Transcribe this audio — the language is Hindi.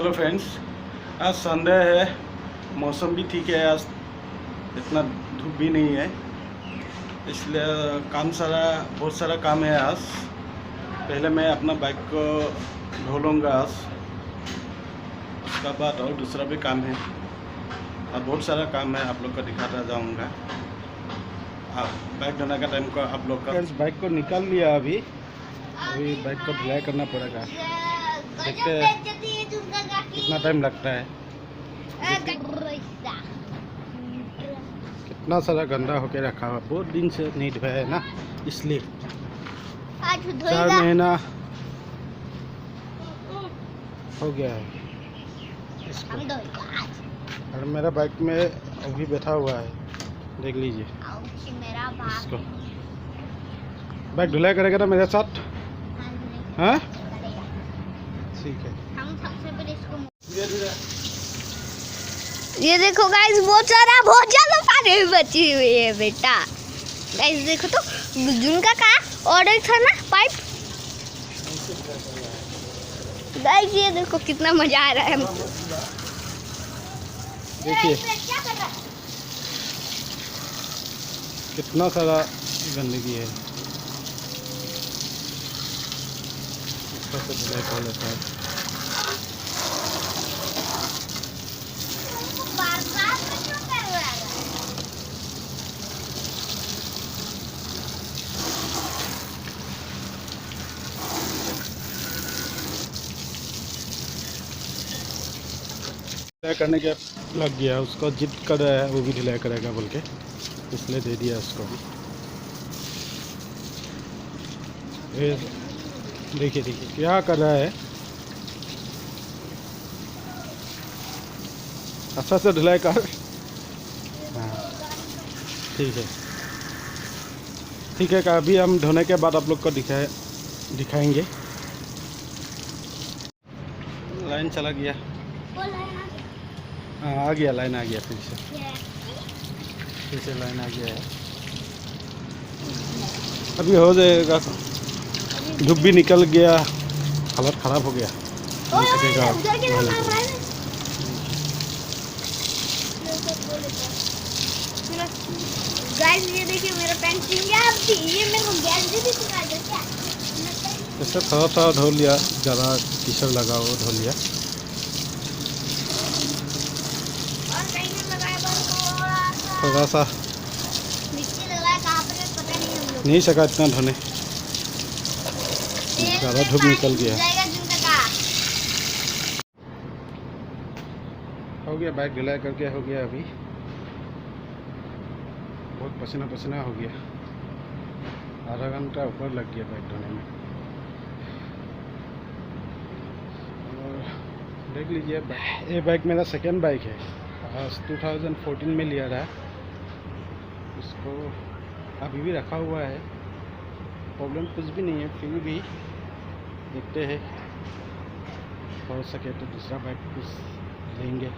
हेलो फ्रेंड्स, आज संडे है, मौसम भी ठीक है। आज इतना धूप भी नहीं है, इसलिए बहुत सारा काम है आज। पहले मैं अपना बाइक को धो लूँगा आज, उसका बाद और दूसरा भी काम है। अब बहुत सारा काम है, आप लोग को दिखाता जाऊँगा। बाइक धोने का टाइम को आप लोग का बाइक को निकाल लिया। अभी बाइक को धुलाई करना पड़ेगा। देखते हैं कितना टाइम लगता है। कितना सारा गंदा होके रखा हुआ, बहुत दिन से नहीं धोया है ना, इसलिए 4 महीना हो गया है इसको। और मेरा बाइक में अभी बैठा हुआ है, देख लीजिए इसको। बाइक धुलाई करेगा ना मेरे साथ? हाँ ठीक है। ये देखो गाइस, बहुत ज्यादा पानी बची हुई है बेटा। गाइस देखो तो, जून का ऑर्डर था ना पाइप। गाइस ये देखो कितना मजा आ रहा है हमको। देखिए कितना सारा गंदगी है, इसका से धुलाई कर लेता है। करने के लग गया, उसको जिद कर रहा है, वो भी ढिलाई करेगा बोल के, इसलिए दे दिया उसको भी। देखिए क्या कर रहा है, अच्छा से ढिलाई कर। हाँ ठीक है अभी हम धोने के बाद आप लोग को दिखाएंगे। लाइन चला गया। हाँ आ गया, लाइन आ गया, फिर से लाइन आ गया है। अभी हो जाएगा, धूप भी निकल गया, हालत ख़राब हो गया। गाइस ये देखिए मेरा पेंटिंग है। अब ये मेरे को गैलरी भी सिखा दो क्या? ऐसे थोड़ा धो लिया, ज़्यादा कीचड़ लगा वो धो लिया। थोड़ा सा नहीं सका इतना धोने, ज़्यादा धूप निकल गया। हो गया, बाइक धुलाई करके हो गया। अभी बहुत पसीना हो गया, आधा घंटा ऊपर लग गया बाइक धोने में। और देख लीजिए, ये बाइक मेरा सेकेंड बाइक है, 2014 में लिया था। इसको अभी भी रखा हुआ है, प्रॉब्लम कुछ भी नहीं है। फिर भी देखते हैं, हो सके तो दूसरा बाइक कुछ लेंगे।